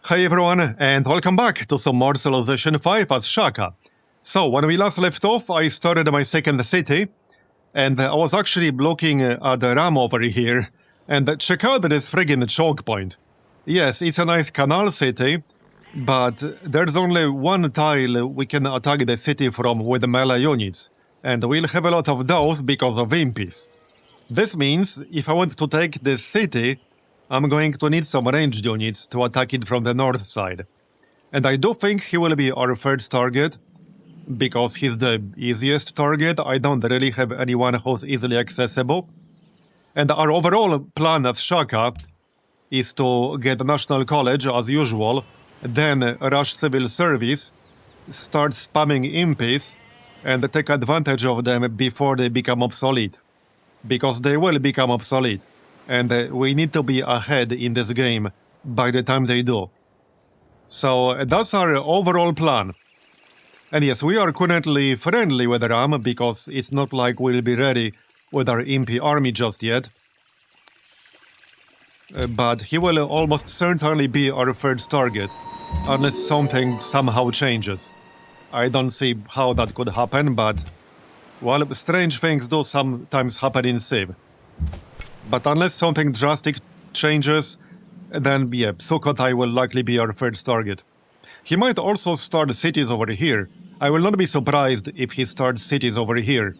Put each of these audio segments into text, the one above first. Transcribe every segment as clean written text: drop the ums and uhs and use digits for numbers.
Hey everyone, and welcome back to some more Civilization 5 as Shaka. So, when we last left off, I started my second city, and I was actually looking at the ram over here, and check out this friggin' choke point. Yes, it's a nice canal city, but there's only one tile we can attack the city from with melee units, and we'll have a lot of those because of impies. This means, if I want to take this city, I'm going to need some ranged units to attack it from the north side. And I do think he will be our first target, because he's the easiest target. I don't really have anyone who's easily accessible. And our overall plan as Shaka is to get National College as usual, then rush civil service, start spamming impies, and take advantage of them before they become obsolete. Because they will become obsolete. And we need to be ahead in this game by the time they do. So that's our overall plan. And yes, we are currently friendly with Ram because it's not like we'll be ready with our impy army just yet. But he will almost certainly be our first target, unless something somehow changes. I don't see how that could happen, but well, strange things do sometimes happen in Civ. But unless something drastic changes, then yeah, Sukhothai will likely be our first target. He might also start cities over here. I will not be surprised if he starts cities over here.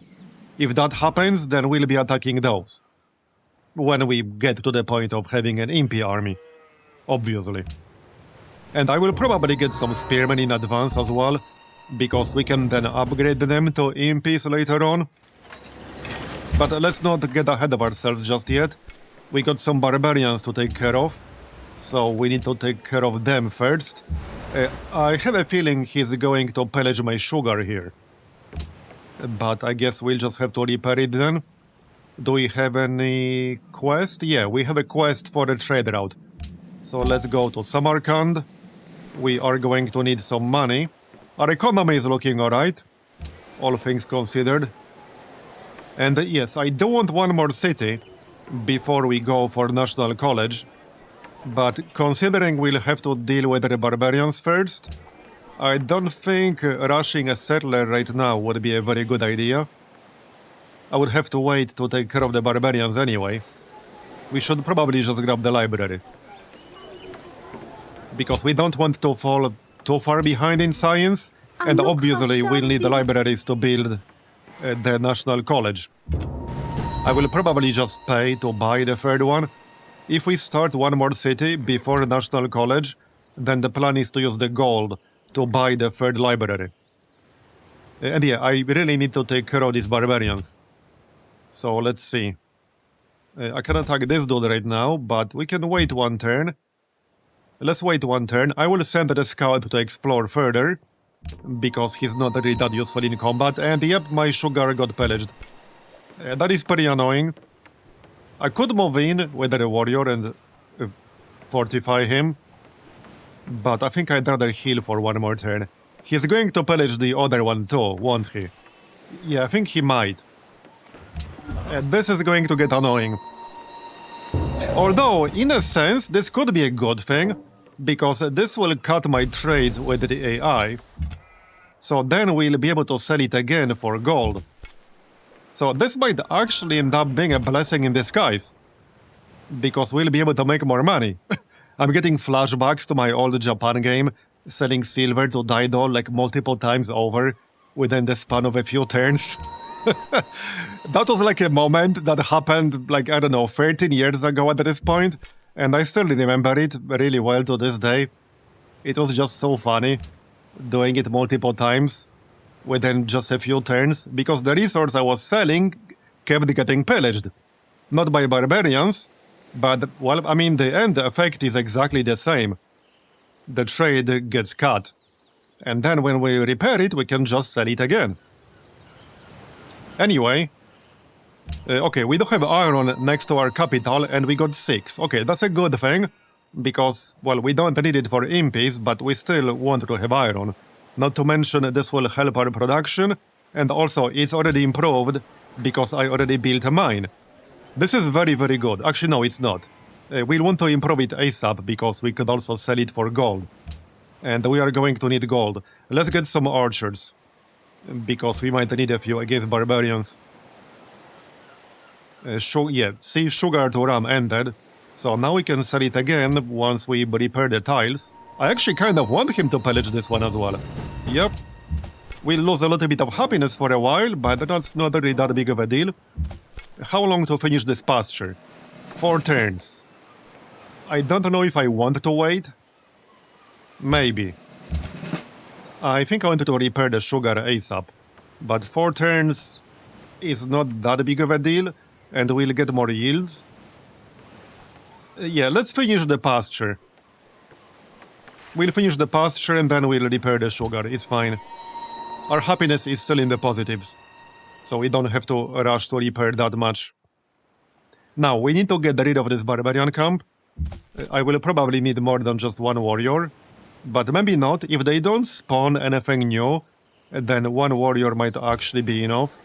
If that happens, then we'll be attacking those. When we get to the point of having an impy army, obviously. And I will probably get some spearmen in advance as well, because we can then upgrade them to impies later on. But let's not get ahead of ourselves just yet. We got some barbarians to take care of, so we need to take care of them first. I have a feeling he's going to pillage my sugar here. But I guess we'll just have to repair it then. Do we have any quest? Yeah, we have a quest for the trade route. So let's go to Samarkand. We are going to need some money. Our economy is looking alright, all things considered. And yes, I do want one more city before we go for National College. But considering we'll have to deal with the barbarians first, I don't think rushing a settler right now would be a very good idea. I would have to wait to take care of the barbarians anyway. We should probably just grab the library. Because we don't want to fall too far behind in science, and obviously we'll need the libraries to build the National College. I will probably just pay to buy the third one. If we start one more city before National College, then the plan is to use the gold to buy the third library. And yeah, I really need to take care of these barbarians. So let's see. I can attack this dude right now, but we can wait one turn. Let's wait one turn. I will send the scout to explore further, because he's not really that useful in combat, and yep, my sugar got pillaged. That is pretty annoying. I could move in with a warrior and fortify him, but I think I'd rather heal for one more turn. He's going to pillage the other one too, won't he? Yeah, I think he might. This is going to get annoying. Although, in a sense, this could be a good thing, because this will cut my trades with the AI. So then we'll be able to sell it again for gold. So this might actually end up being a blessing in disguise. Because we'll be able to make more money. I'm getting flashbacks to my old Japan game, selling silver to Daido like multiple times over, within the span of a few turns. That was like a moment that happened like, I don't know, 13 years ago at this point. And I still remember it really well to this day. It was just so funny, doing it multiple times within just a few turns, because the resource I was selling kept getting pillaged. Not by barbarians, but, well, I mean, the end effect is exactly the same. The trade gets cut. And then when we repair it, we can just sell it again. Anyway, okay, we do have iron next to our capital, and we got 6. Okay, that's a good thing, because, well, we don't need it for impies, but we still want to have iron. Not to mention, this will help our production, and also it's already improved, because I already built a mine. This is very, very good. Actually, no, it's not. We'll want to improve it ASAP because we could also sell it for gold. And we are going to need gold. Let's get some archers, because we might need a few against barbarians. See, sugar to ram ended. So now we can sell it again once we repair the tiles. I actually kind of want him to pillage this one as well. Yep. We'll lose a little bit of happiness for a while, but that's not really that big of a deal. How long to finish this pasture? 4 turns. I don't know if I want to wait. Maybe. I think I wanted to repair the sugar ASAP. But 4 turns is not that big of a deal, and we'll get more yields. Yeah, let's finish the pasture. We'll finish the pasture and then we'll repair the sugar. It's fine. Our happiness is still in the positives, so we don't have to rush to repair that much. Now, we need to get rid of this barbarian camp. I will probably need more than just 1 warrior, but maybe not. If they don't spawn anything new, then 1 warrior might actually be enough.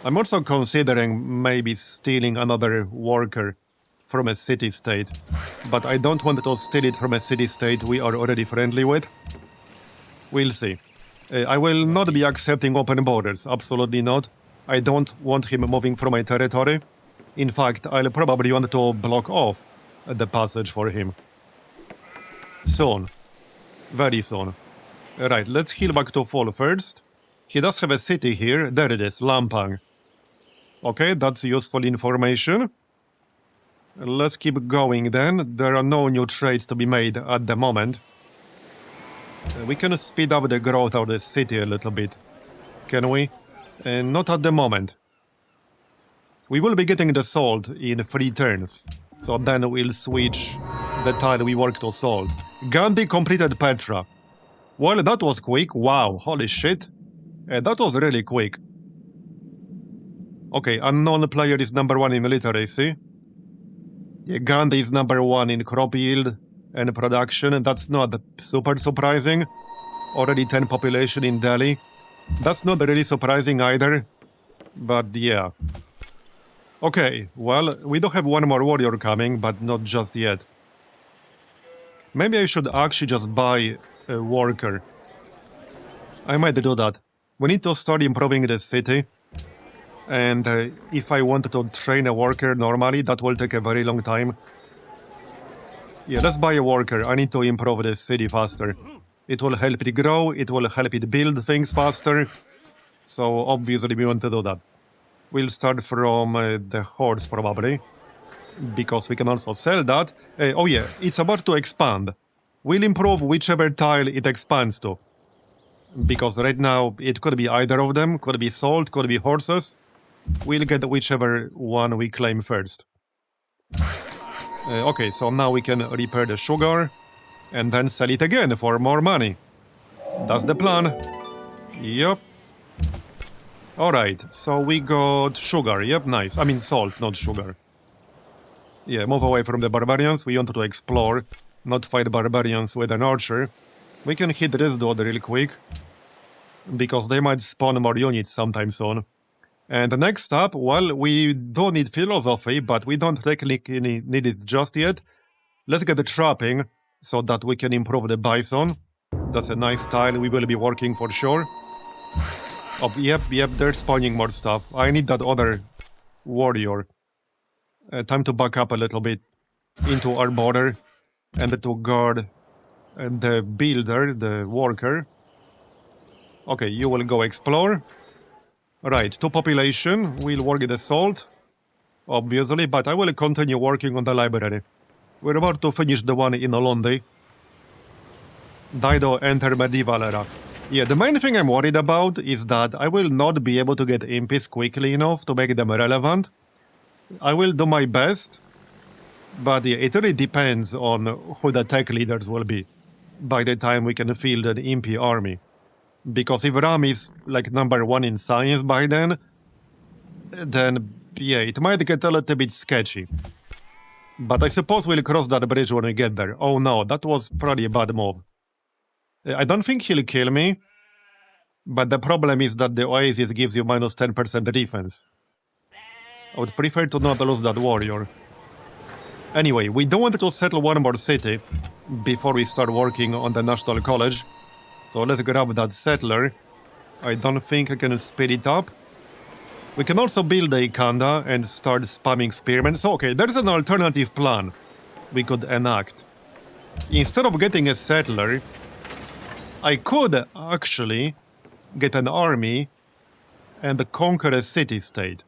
I'm also considering maybe stealing another worker from a city-state, but I don't want to steal it from a city-state we are already friendly with. We'll see. I will not be accepting open borders, absolutely not. I don't want him moving from my territory. In fact, I'll probably want to block off the passage for him. Soon. Very soon. Right, let's heal back to full first. He does have a city here. There it is, Lampang. Okay, that's useful information. Let's keep going then. There are no new trades to be made at the moment. We can speed up the growth of the city a little bit. Can we? Not at the moment. We will be getting the salt in 3 turns. So then we'll switch the tile we work to salt. Gandhi completed Petra. Well, that was quick. Wow, holy shit. That was really quick. Okay, unknown player is number 1 in literacy. Yeah, Gandhi is number 1 in crop yield and production. That's not super surprising. Already 10 population in Delhi. That's not really surprising either. But yeah. Okay, well, we do have 1 more warrior coming, but not just yet. Maybe I should actually just buy a worker. I might do that. We need to start improving the city. And if I wanted to train a worker normally, that will take a very long time. Yeah, let's buy a worker. I need to improve the city faster. It will help it grow, it will help it build things faster. So obviously we want to do that. We'll start from the horse probably, because we can also sell that. Oh yeah, it's about to expand. We'll improve whichever tile it expands to. Because right now it could be either of them, could be salt, could be horses. We'll get whichever one we claim first. Okay, so now we can repair the sugar and then sell it again for more money. That's the plan. Yep. Alright, so we got sugar. Yep, nice. I mean salt, not sugar. Yeah, move away from the barbarians. We wanted to explore, not fight barbarians with an archer. We can hit this dude real quick, because they might spawn more units sometime soon. And next up, well, we do need philosophy, but we don't technically need it just yet. Let's get the trapping, so that we can improve the bison. That's a nice tile we will be working for sure. Oh, yep, they're spawning more stuff. I need that other warrior. Time to back up a little bit into our border, and to guard the builder, the worker. Okay, you will go explore. Right, to population, we'll work the salt, obviously, but I will continue working on the library. We're about to finish the one in Olondi. Dido enter medieval era. Yeah, the main thing I'm worried about is that I will not be able to get impies quickly enough to make them relevant. I will do my best, but yeah, it really depends on who the tech leaders will be by the time we can field an impy army. Because if Ram is like number 1 in science by then yeah, it might get a little bit sketchy. But I suppose we'll cross that bridge when we get there. Oh no, that was probably a bad move. I don't think he'll kill me, but the problem is that the Oasis gives you minus 10% defense. I would prefer to not lose that warrior. Anyway, we don't want to settle one more city before we start working on the National College. So let's grab that settler. I don't think I can speed it up. We can also build a Kanda and start spamming spearmen. So, okay, there's an alternative plan we could enact. Instead of getting a settler, I could actually get an army and conquer a city-state.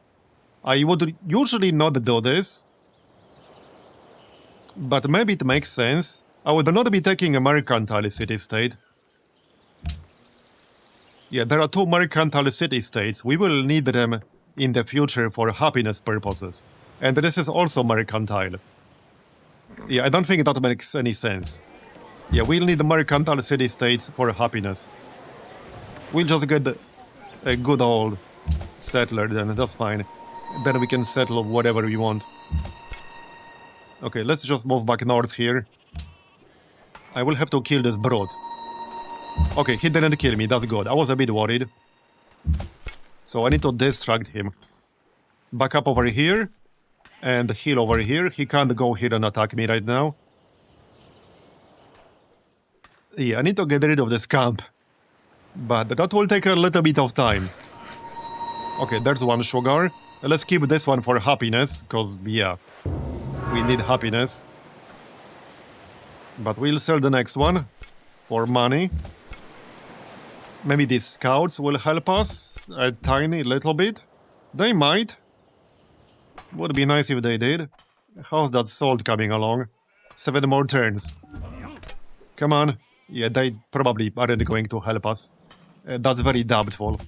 I would usually not do this, but maybe it makes sense. I would not be taking a mercantile city-state. Yeah, there are two mercantile city-states. We will need them in the future for happiness purposes. And this is also mercantile. Yeah, I don't think that makes any sense. Yeah, we'll need the mercantile city-states for happiness. We'll just get a good old settler then, that's fine. Then we can settle whatever we want. Okay, let's just move back north here. I will have to kill this brood. Okay, he didn't kill me, that's good. I was a bit worried. So I need to distract him. Back up over here. And heal over here. He can't go here and attack me right now. Yeah, I need to get rid of this camp. But that will take a little bit of time. Okay, there's one sugar. Let's keep this one for happiness, because, yeah, we need happiness. But we'll sell the next one for money. Maybe these scouts will help us a tiny little bit. They might. Would be nice if they did. How's that salt coming along? 7 more turns. Come on. Yeah, they probably aren't going to help us. That's very doubtful.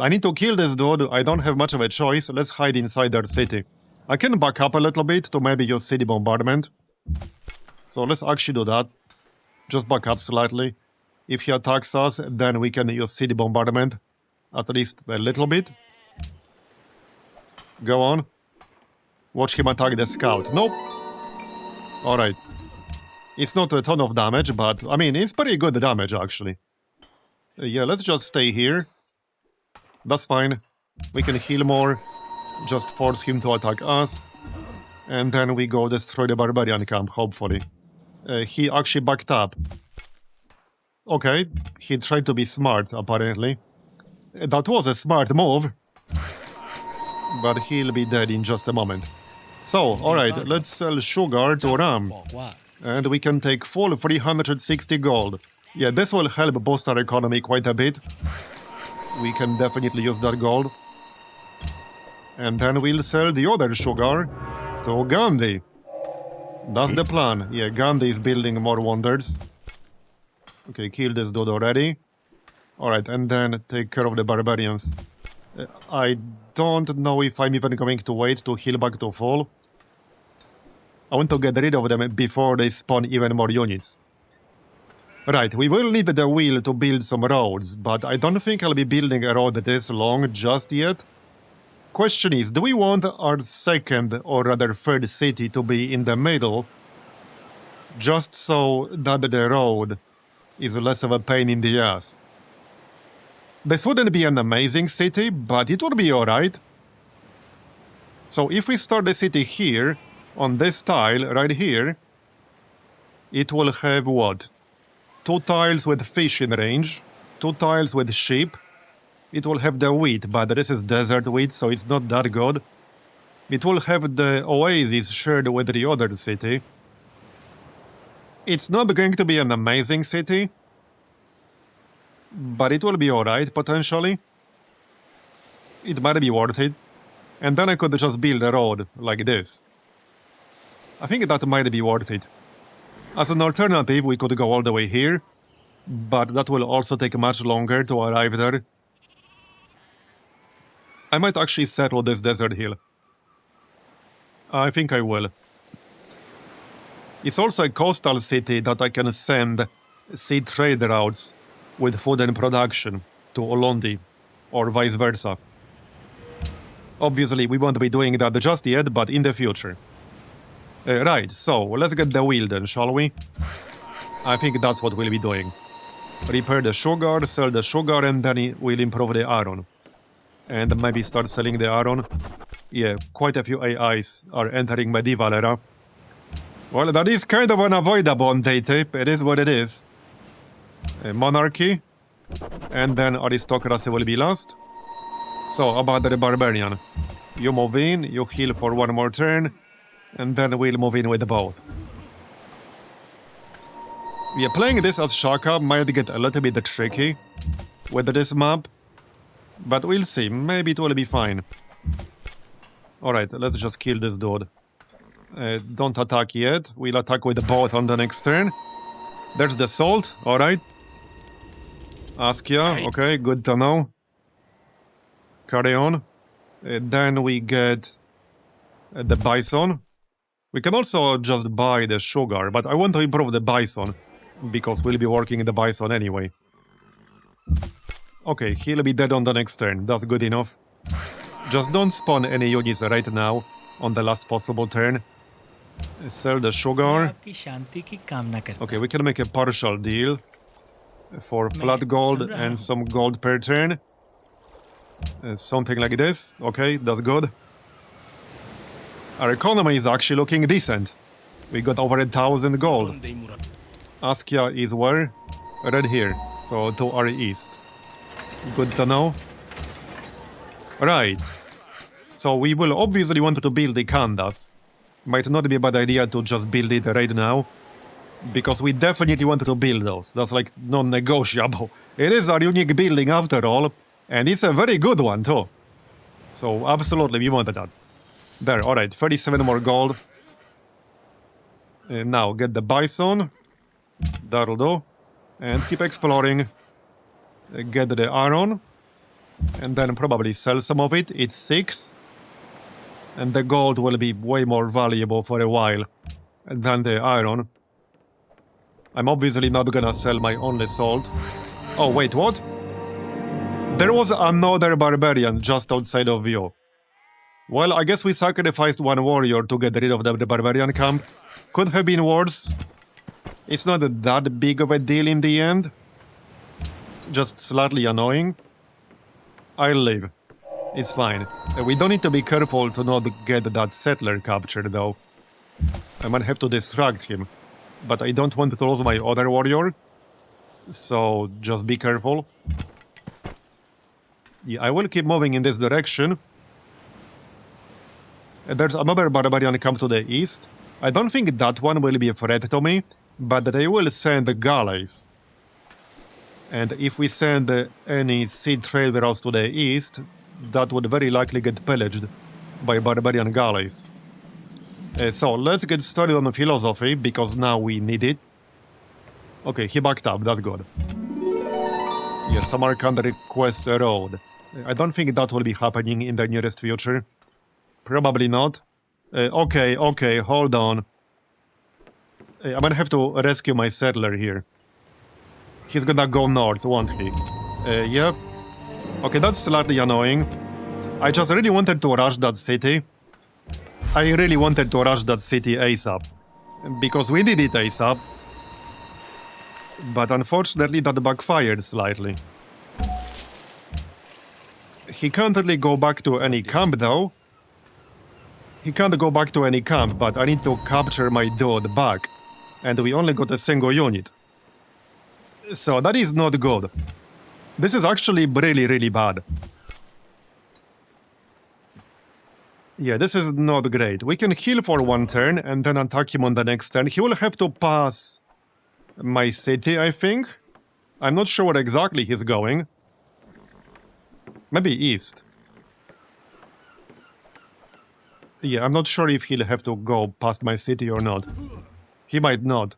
I need to kill this dude. I don't have much of a choice. Let's hide inside their city. I can back up a little bit to maybe use city bombardment. So let's actually do that. Just back up slightly. If he attacks us, then we can use city bombardment. At least a little bit. Go on. Watch him attack the scout. Nope. Alright. It's not a ton of damage, but, I mean, it's pretty good damage, actually. Yeah, let's just stay here. That's fine. We can heal more. Just force him to attack us. And then we go destroy the barbarian camp, hopefully. He actually backed up. Okay, he tried to be smart, apparently. That was a smart move. But he'll be dead in just a moment. So, alright, let's sell sugar to Ram. And we can take full 360 gold. Yeah, this will help boost our economy quite a bit. We can definitely use that gold. And then we'll sell the other sugar to Gandhi. That's the plan. Yeah, Gandhi is building more wonders. Okay, kill this dude already. Alright, and then take care of the barbarians. I don't know if I'm even going to wait to heal back to full. I want to get rid of them before they spawn even more units. Right, we will need the wheel to build some roads, but I don't think I'll be building a road this long just yet. Question is, do we want our second or rather third city to be in the middle, just so that the road is less of a pain in the ass? This wouldn't be an amazing city, but it would be alright. So if we start the city here, on this tile right here, it will have what? 2 tiles with fish in range, 2 tiles with sheep. It will have the wheat, but this is desert wheat, so it's not that good. It will have the oasis shared with the other city. It's not going to be an amazing city, but it will be alright, potentially. It might be worth it. And then I could just build a road like this. I think that might be worth it. As an alternative, we could go all the way here, but that will also take much longer to arrive there. I might actually settle this desert hill. I think I will. It's also a coastal city that I can send sea trade routes with food and production to Olondi, or vice versa. Obviously, we won't be doing that just yet, but in the future. Right, so let's get the wheel then, shall we? I think that's what we'll be doing. Repair the sugar, sell the sugar, and then we'll improve the iron. And maybe start selling the iron. Yeah, quite a few AIs are entering medieval era. Well, that is kind of unavoidable on Deity. It is what it is. Monarchy. And then aristocracy will be last. So, about the barbarian. You move in, you heal for one more turn, and then we'll move in with both. Yeah, playing this as Shaka might get a little bit tricky with this map, but we'll see. Maybe it will be fine. Alright, let's just kill this dude. Don't attack yet. We'll attack with both on the next turn. There's the salt, alright. Askia, okay, good to know. Carry on. Then we get the bison. We can also just buy the sugar, but I want to improve the bison, because we'll be working the bison anyway. Okay, he'll be dead on the next turn, that's good enough. Just don't spawn any units right now, on the last possible turn. Sell the sugar. Okay, we can make a partial deal for flat gold and some gold per turn. Something like this. Okay, that's good. Our economy is actually looking decent. We got over 1,000 gold. Askia is where? Right here, so to our east. Good to know. Right. So we will obviously want to build the Kandas. Might not be a bad idea to just build it right now, because we definitely want to build those. That's like non-negotiable. It is our unique building after all, and it's a very good one too. So absolutely we wanted that. There, alright, 37 more gold. Now get the bison. That'll do. And keep exploring. Get the iron. And then probably sell some of it. It's 6. And the gold will be way more valuable for a while than the iron. I'm obviously not gonna sell my only salt. Oh, wait, what? There was another barbarian just outside of view. Well, I guess we sacrificed one warrior to get rid of the barbarian camp. Could have been worse. It's not that big of a deal in the end. Just slightly annoying. I'll leave. It's fine. We don't need to be careful to not get that settler captured, though. I might have to distract him. But I don't want to lose my other warrior. So, just be careful. Yeah, I will keep moving in this direction. There's another barbarian camp to the east. I don't think that one will be a threat to me, but they will send galleys. And if we send any sea traders to the east, that would very likely get pillaged by barbarian galleys. So let's get started on the philosophy, because now we need it. Okay, he backed up, that's good. Yes, Samarkand requests a road. I don't think that will be happening in the nearest future. Probably not. Okay, hold on. I'm gonna have to rescue my settler here. He's gonna go north, won't he? Yep. Okay, that's slightly annoying. I just really wanted to rush that city. I really wanted to rush that city ASAP. Because we did it ASAP. But unfortunately that backfired slightly. He can't really go back to any camp though. He can't go back to any camp, but I need to capture my dude back. And we only got a single unit. So that is not good. This is actually really bad. Yeah, this is not great. We can heal for one turn and then attack him on the next turn. He will have to pass my city, I think. I'm not sure where exactly he's going. Maybe east. Yeah, I'm not sure if he'll have to go past my city or not. He might not.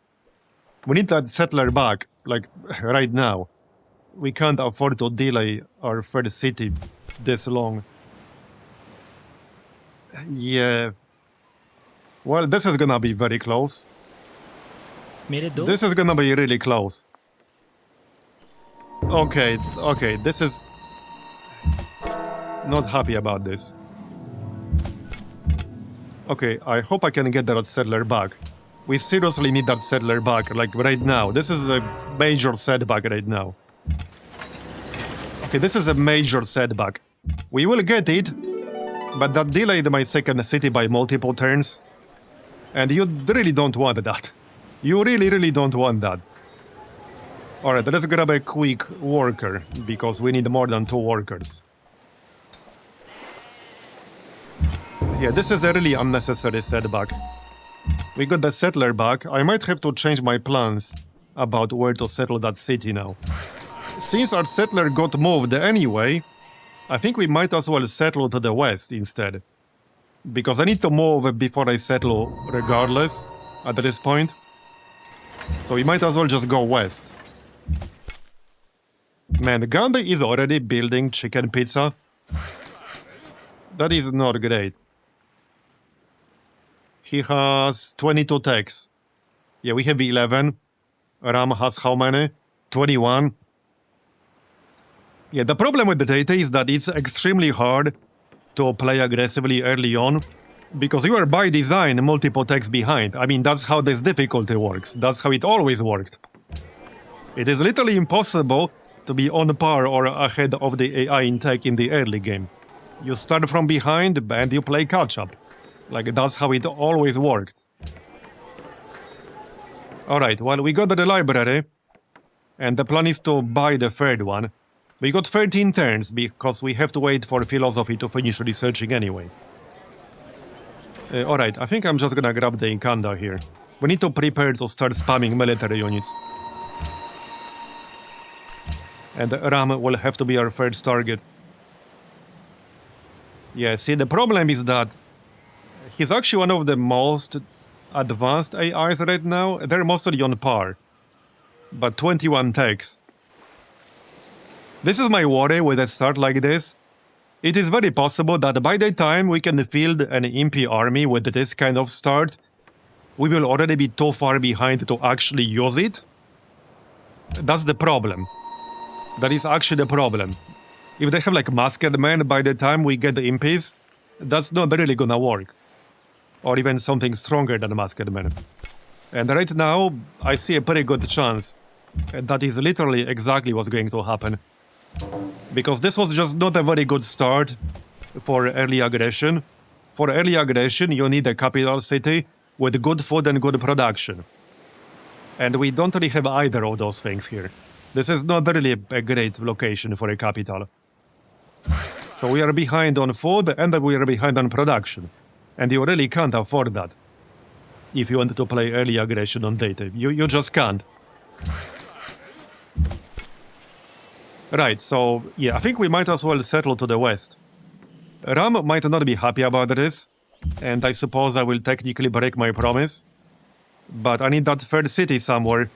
We need that settler back, like, right now. We can't afford to delay our third city this long. Yeah. Well, this is gonna be very close. This is gonna be really close. Okay, this is... Not happy about this. Okay, I hope I can get that settler back. We seriously need that settler back, like right now. This is a major setback right now. Okay, this is a major setback. We will get it, but that delayed my second city by multiple turns. And you really don't want that. You really don't want that. Alright, let's grab a quick worker, because we need more than 2 workers. Yeah, this is a really unnecessary setback. We got the settler back. I might have to change my plans about where to settle that city now. Since our settler got moved anyway, I think we might as well settle to the west instead. Because I need to move before I settle regardless at this point. So we might as well just go west. Man, Gandhi is already building chicken pizza. That is not great. He has 22 techs. Yeah, we have 11. Ram has how many? 21. Yeah, the problem with the Deity is that it's extremely hard to play aggressively early on, because you are by design multiple techs behind. I mean, that's how this difficulty works. That's how it always worked. It is literally impossible to be on par or ahead of the AI in tech in the early game. You start from behind and you play catch-up. Like, that's how it always worked. Alright, well, we got the library, and the plan is to buy the third one. We got 13 turns, because we have to wait for philosophy to finish researching anyway. Alright, I think I'm just gonna grab the Incanda here. We need to prepare to start spamming military units. And Ram will have to be our first target. Yeah, see, the problem is that he's actually one of the most advanced AIs right now. They're mostly on par. But 21 techs. This is my worry with a start like this. It is very possible that by the time we can field an MP army with this kind of start, we will already be too far behind to actually use it. That's the problem. That is actually the problem. If they have like masked men by the time we get the imps, that's not really gonna work. Or even something stronger than masked men. And right now, I see a pretty good chance that is literally exactly what's going to happen. Because this was just not a very good start for early aggression. For early aggression, you need a capital city with good food and good production. And we don't really have either of those things here. This is not really a great location for a capital. So we are behind on food and we are behind on production. And you really can't afford that. If you want to play early aggression on Deity. You just can't. Right, so yeah, I think we might as well settle to the west. Ram might not be happy about this, and I suppose I will technically break my promise. But I need that third city somewhere.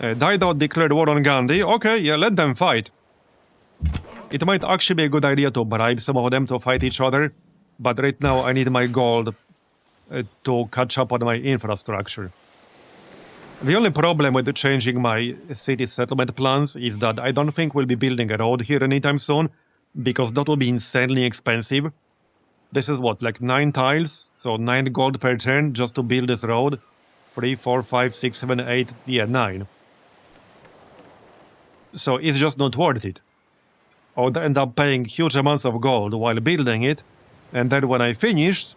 Dido declared war on Gandhi. Okay, yeah, let them fight. It might actually be a good idea to bribe some of them to fight each other, but right now I need my gold to catch up on my infrastructure. The only problem with changing my city settlement plans is that I don't think we'll be building a road here anytime soon, because that will be insanely expensive. This is what, like 9 tiles? So 9 gold per turn just to build this road? 3, 4, 5, 6, 7, 8, yeah, 9. So it's just not worth it. I would end up paying huge amounts of gold while building it, and then when I finished,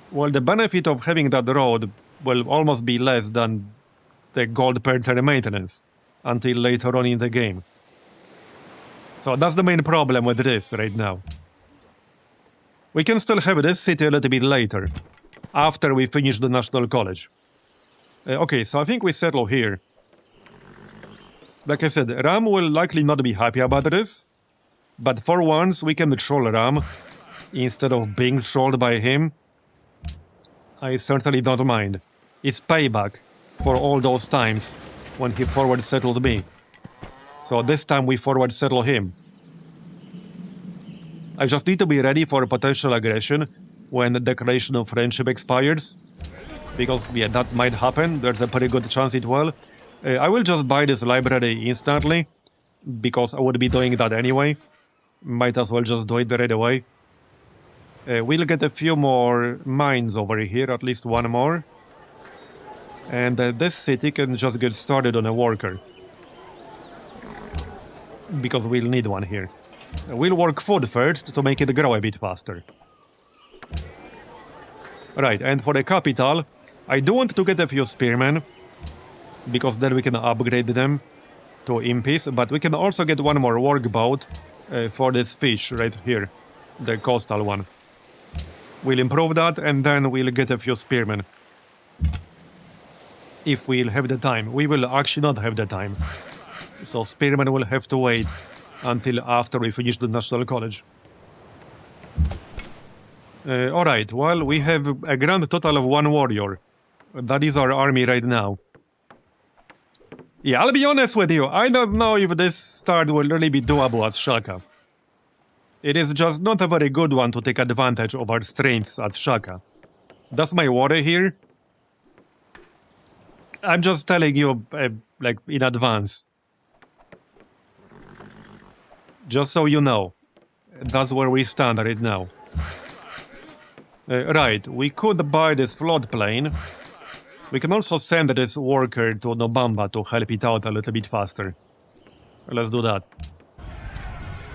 well, the benefit of having that road will almost be less than the gold per turn maintenance until later on in the game. So that's the main problem with this right now. We can still have this city a little bit later, after we finish the National College. Okay, so I think we settle here. Like I said, Ram will likely not be happy about this, but for once we can troll Ram instead of being trolled by him. I certainly don't mind. It's payback for all those times when he forward settled me. So this time we forward settle him. I just need to be ready for potential aggression when the declaration of friendship expires. Because, yeah, that might happen. There's a pretty good chance it will. I will just buy this library instantly, because I would be doing that anyway. Might as well just do it right away. We'll get a few more mines over here, at least one more. And this city can just get started on a worker. Because we'll need one here. We'll work food first to make it grow a bit faster. Right, and for the capital, I do want to get a few spearmen, because then we can upgrade them to impies, but we can also get one more workboat for this fish right here, the coastal one. We'll improve that, and then we'll get a few spearmen. If we'll have the time. We will actually not have the time. So spearmen will have to wait until after we finish the National College. Alright, well, we have a grand total of 1 warrior. That is our army right now. Yeah, I'll be honest with you, I don't know if this start will really be doable as Shaka. It is just not a very good one to take advantage of our strengths at Shaka. That's my worry here. I'm just telling you, like, in advance. Just so you know. That's where we stand right now. Right, we could buy this floodplain. We can also send this worker to Nobamba to help it out a little bit faster. Let's do that.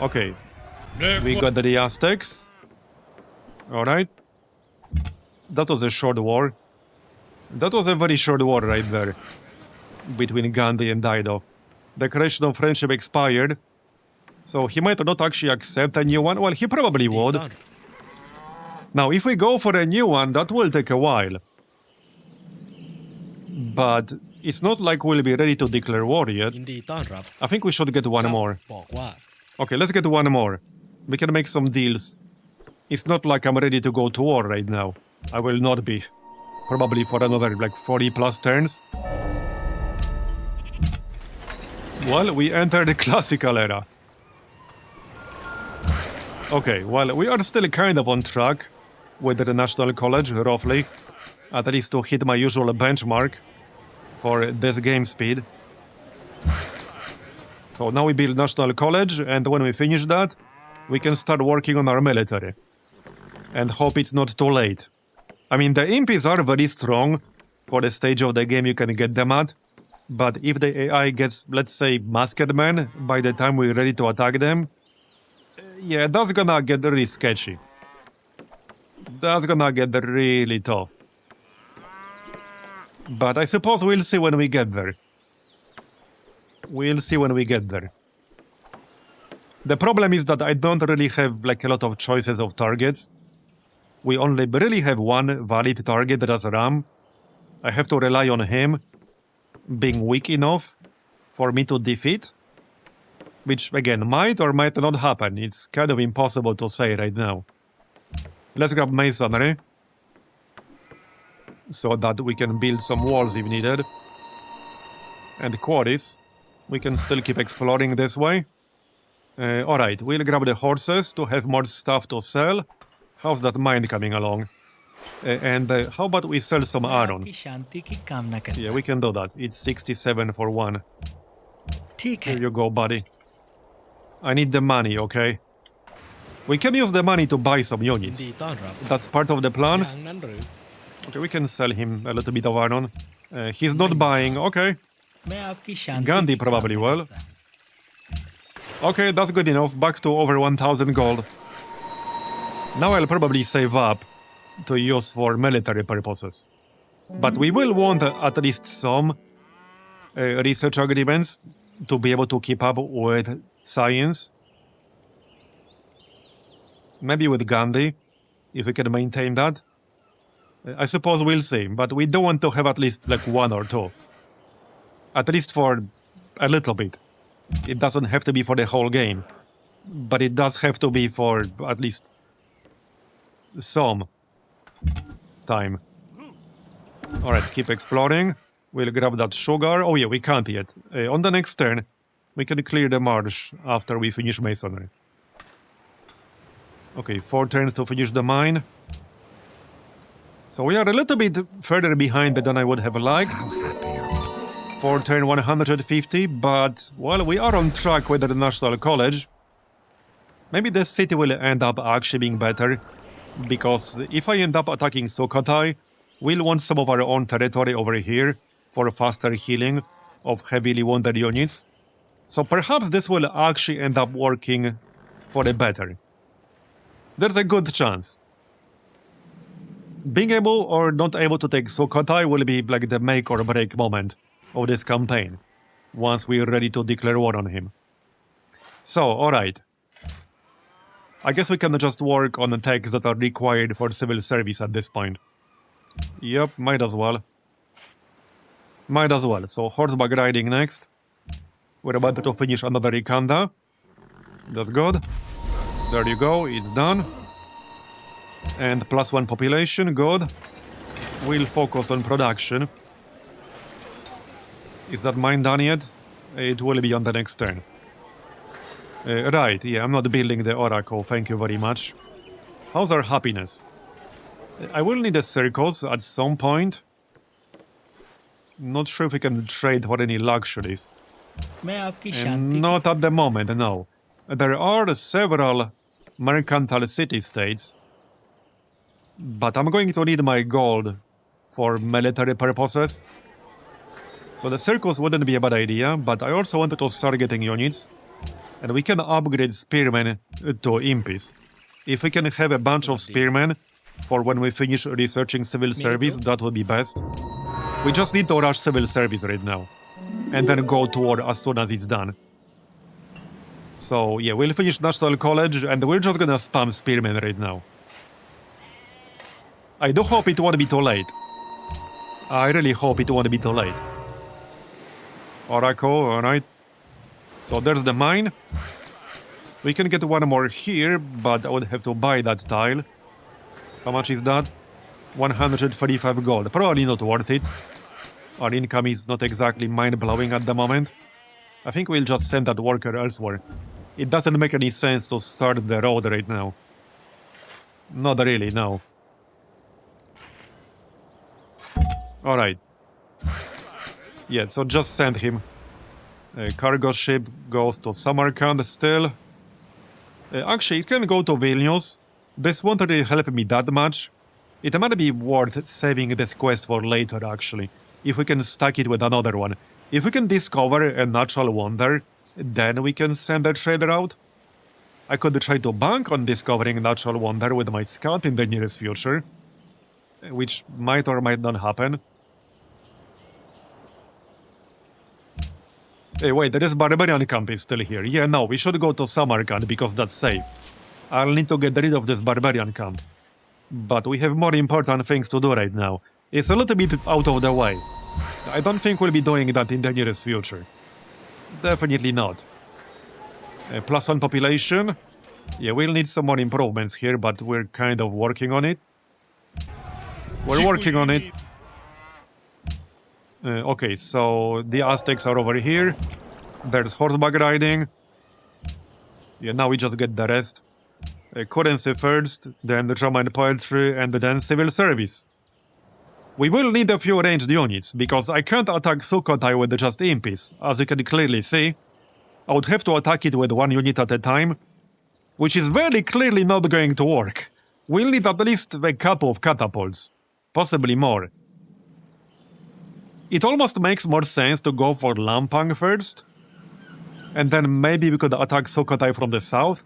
Okay. We got the Aztecs. Alright. That was a short war. That was a very short war right there. Between Gandhi and Dido. Declaration of Friendship expired. So he might not actually accept a new one. Well, he probably would. Now, if we go for a new one, that will take a while. But it's not like we'll be ready to declare war yet. I think we should get one more. Okay, let's get one more. We can make some deals. It's not like I'm ready to go to war right now. I will not be. Probably for another, like, 40 plus turns. Well, we enter the classical era. Okay, well, we are still kind of on track with the National College, roughly. At least to hit my usual benchmark for this game speed. So now we build National College, and when we finish that, we can start working on our military. And hope it's not too late. I mean, the impies are very strong for the stage of the game you can get them at. But if the AI gets, let's say, masked men by the time we're ready to attack them, yeah, that's gonna get really sketchy. That's gonna get really tough. But I suppose we'll see when we get there. We'll see when we get there. The problem is that I don't really have, like, a lot of choices of targets. We only really have one valid target, that's Ram. I have to rely on him being weak enough for me to defeat. Which, again, might or might not happen. It's kind of impossible to say right now. Let's grab masonry. So that we can build some walls if needed. And quarries. We can still keep exploring this way. Alright, we'll grab the horses to have more stuff to sell. How's that mine coming along? And how about we sell some iron? Yeah, we can do that. It's 67 for 1. Here you go, buddy. I need the money, okay? We can use the money to buy some units. That's part of the plan. Okay, we can sell him a little bit of iron. He's not buying, okay. Gandhi probably will. Okay, that's good enough. Back to over 1000 gold. Now I'll probably save up to use for military purposes. But we will want at least some research agreements to be able to keep up with science. Maybe with Gandhi, if we can maintain that. I suppose we'll see, but we do want to have at least like 1 or 2. At least for a little bit. It doesn't have to be for the whole game, but it does have to be for at least some time. Alright, keep exploring. We'll grab that sugar. Oh yeah, we can't yet. On the next turn, we can clear the marsh after we finish masonry. Okay, 4 turns to finish the mine. So we are a little bit further behind than I would have liked. 4 turn 150, but, well, we are on track with the National College. Maybe the city will end up actually being better, because if I end up attacking Sukhothai, we'll want some of our own territory over here for faster healing of heavily wounded units. So perhaps this will actually end up working for the better. There's a good chance. Being able or not able to take Sukhothai will be like the make or break moment of this campaign, once we're ready to declare war on him. So, alright. I guess we can just work on the techs that are required for civil service at this point. Yep, might as well. Might as well. So, horseback riding next. We're about to finish another Ikanda. That's good. There you go, it's done. And +1 population, good. We'll focus on production. Is that mine done yet? It will be on the next turn. Right, yeah, I'm not building the Oracle, thank you very much. How's our happiness? I will need a circus at some point. Not sure if we can trade for any luxuries. Not at the moment, no. There are several mercantile city-states, but I'm going to need my gold for military purposes. So the circus wouldn't be a bad idea, but I also wanted to start getting units. And we can upgrade spearmen to impis. If we can have a bunch of spearmen for when we finish researching civil service, that would be best. We just need to rush civil service right now. And then go to war as soon as it's done. So yeah, we'll finish National College and we're just gonna spam spearmen right now. I do hope it won't be too late. I really hope it won't be too late. Oracle, alright. So there's the mine. We can get one more here, but I would have to buy that tile. How much is that? 135 gold. Probably not worth it. Our income is not exactly mind-blowing at the moment. I think we'll just send that worker elsewhere. It doesn't make any sense to start the road right now. Not really, no. Alright. Yeah, so just send him. Cargo ship goes to Samarkand still. Actually, it can go to Vilnius. This won't really help me that much. It might be worth saving this quest for later, actually. If we can stack it with another one. If we can discover a natural wonder, then we can send a trader out. I could try to bank on discovering natural wonder with my scout in the nearest future. Which might or might not happen. Hey, wait, there is barbarian camp is still here. Yeah, no, we should go to Samarkand because that's safe. I'll need to get rid of this barbarian camp. But we have more important things to do right now. It's a little bit out of the way. I don't think we'll be doing that in the nearest future. Definitely not. +1 population. Yeah, we'll need some more improvements here, but we're kind of working on it. We're working on it. Okay, so the Aztecs are over here. There's horseback riding. Yeah, now we just get the rest. Currency first, then the drama and poetry, and then civil service. We will need a few ranged units, because I can't attack Sukhothai with just impis, as you can clearly see. I would have to attack it with one unit at a time, which is very clearly not going to work. We'll need at least a couple of catapults, possibly more. It almost makes more sense to go for Lampang first, and then maybe we could attack Sukhothai from the south.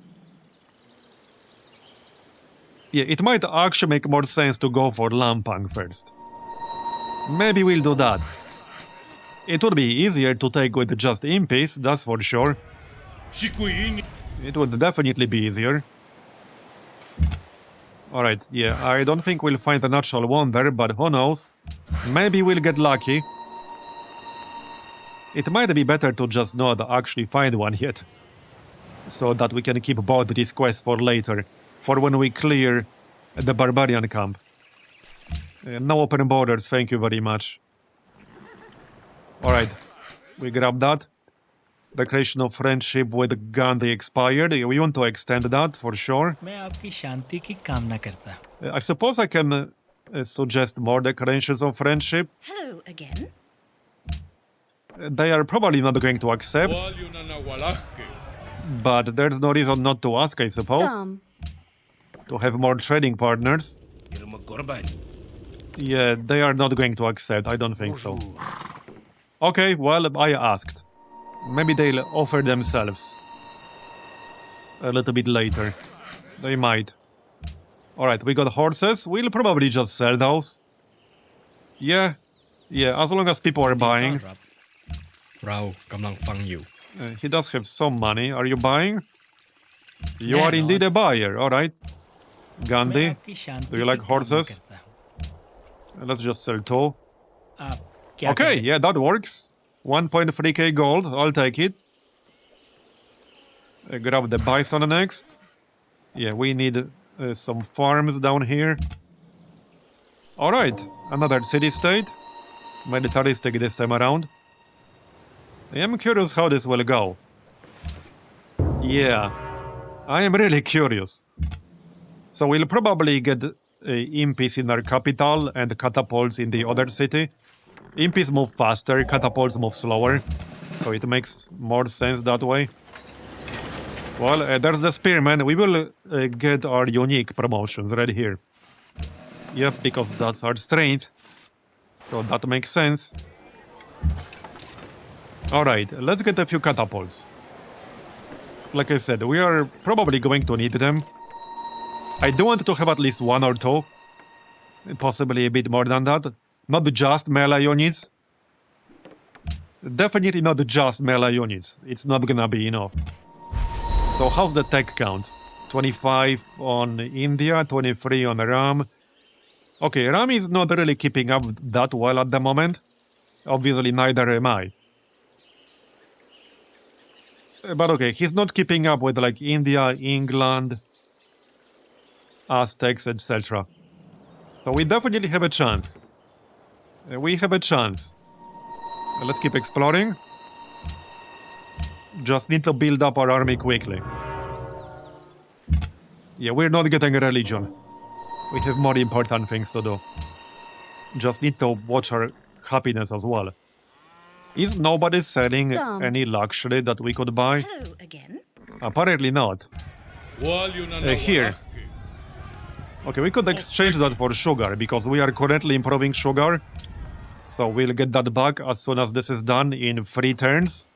Yeah, it might actually make more sense to go for Lampang first. Maybe we'll do that. It would be easier to take with just impis, that's for sure. It would definitely be easier. Alright, yeah, I don't think we'll find a natural wonder, but who knows? Maybe we'll get lucky. It might be better to just not actually find one yet. So that we can keep both these quests for later. For when we clear the barbarian camp. No open borders, thank you very much. Alright, we grab that. The creation of friendship with Gandhi expired. We want to extend that for sure. I suppose I can suggest more declarations of friendship. Hello again. They are probably not going to accept. But there's no reason not to ask, I suppose. To have more trading partners. Yeah, they are not going to accept, I don't think so. Okay, well, I asked. Maybe they'll offer themselves. A little bit later. They might. Alright, we got horses. We'll probably just sell those. Yeah, as long as people are ยินดีต้อน buying. รับเรากำลังฟังอยู่ He does have some money. Are you buying? You are แน่นอน indeed a buyer. Alright. ไม่ Gandhi, รับที่ฉัน do you like horses? Let's just sell two. อ่ะ क्या Okay, कहें? yeah, that works. 1.3k gold. I'll take it. Grab the bison next. Yeah, we need some farms down here. Alright, another city-state. Militaristic this time around. I am curious how this will go. Yeah, I am really curious. So we'll probably get imps in our capital and catapults in the other city. Imps move faster, catapults move slower. So it makes more sense that way. Well, there's the spearman. We will get our unique promotions right here. Yep, because that's our strength. So that makes sense. Alright, let's get a few catapults. Like I said, we are probably going to need them. I do want to have at least one or two. Possibly a bit more than that. Not just melee units. Definitely not just melee units. It's not gonna be enough. So how's the tech count? 25 on India, 23 on Ram. Okay, Ram is not really keeping up that well at the moment. Obviously, neither am I. But okay, he's not keeping up with like India, England, Aztecs, etc. So we definitely have a chance. We have a chance. Let's keep exploring. Just need to build up our army quickly. Yeah, we're not getting a religion. We have more important things to do. Just need to watch our happiness as well. Is nobody selling any luxury that we could buy? Hello again. Apparently not. Here. Okay, we could exchange that for sugar, because we are currently improving sugar. So we'll get that back as soon as this is done in 3 turns.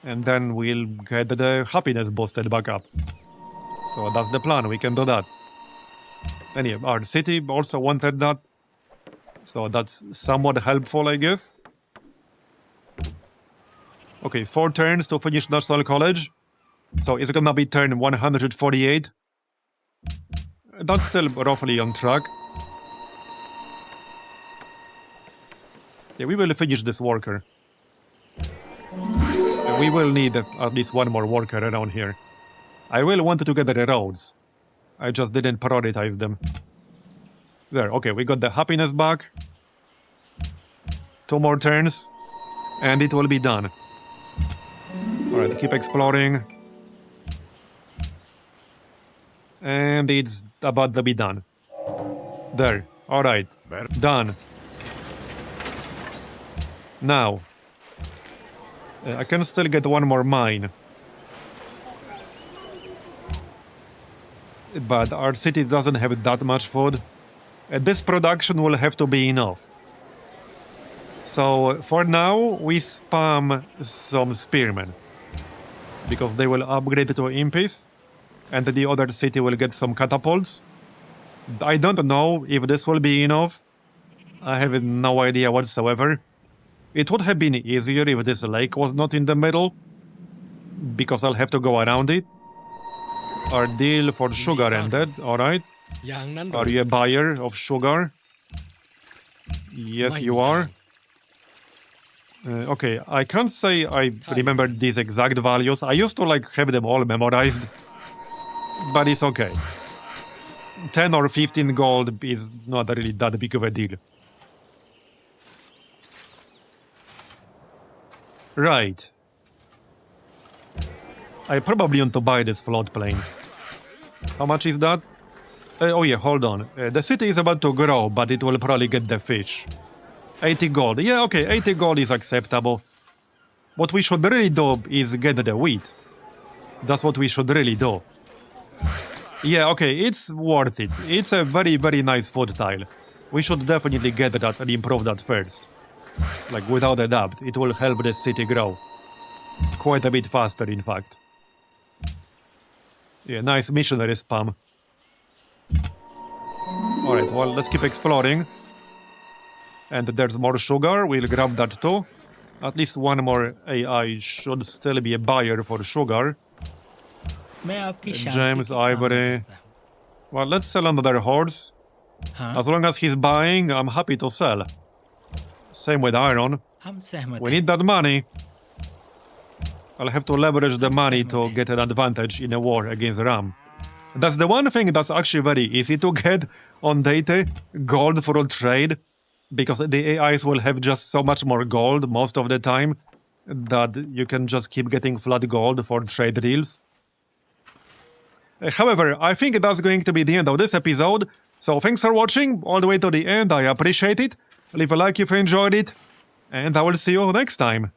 And then we'll get the happiness boosted back up. So that's the plan, we can do that. Anyway, our city also wanted that. So that's somewhat helpful, I guess. Okay, 4 turns to finish National College. So it's gonna be turn 148. That's still roughly on track. Yeah, we will finish this worker. We will need at least one more worker around here. I will want to get the roads. I just didn't prioritize them. There, okay, we got the happiness back. 2 more turns. And it will be done. Alright, keep exploring. And it's about to be done. There. Alright. Done. Now. I can still get one more mine. But our city doesn't have that much food. This production will have to be enough. So, for now, we spam some spearmen. Because they will upgrade to imps. And the other city will get some catapults. I don't know if this will be enough. I have no idea whatsoever. It would have been easier if this lake was not in the middle. Because I'll have to go around it. Our deal for sugar ended, alright. อย่างนั้น Are you a buyer of sugar? Yes, you are. Okay, I can't say I remember these exact values. I used to like have them all memorized. But it's okay. 10 or 15 gold is not really that big of a deal. Right. I probably want to buy this float plane. How much is that? Oh yeah, hold on. The city is about to grow, but it will probably get the fish. 80 gold. Yeah, okay, 80 gold is acceptable. What we should really do is get the wheat. That's what we should really do. Yeah, okay, it's worth it. It's a very, very nice food tile. We should definitely get that and improve that first. Like, without a doubt, it will help the city grow. Quite a bit faster, in fact. Yeah, nice missionary spam. Alright, well, let's keep exploring. And there's more sugar. We'll grab that too. At least one more AI should still be a buyer for sugar. मैं आपकी शांति James, की कामना Ivory. करता हूँ। Well, let's sell another horse. हाँ, As long as he's buying, I'm happy to sell. Same with iron. हम सहमत We हैं। need that money. I'll have to leverage the money to get an advantage in a war against Ram. That's the one thing that's actually very easy to get on Deity, gold for a trade, because the AIs will have just so much more gold most of the time that you can just keep getting flat gold for trade deals. However, I think that's going to be the end of this episode, so thanks for watching all the way to the end, I appreciate it. Leave a like if you enjoyed it, and I will see you next time.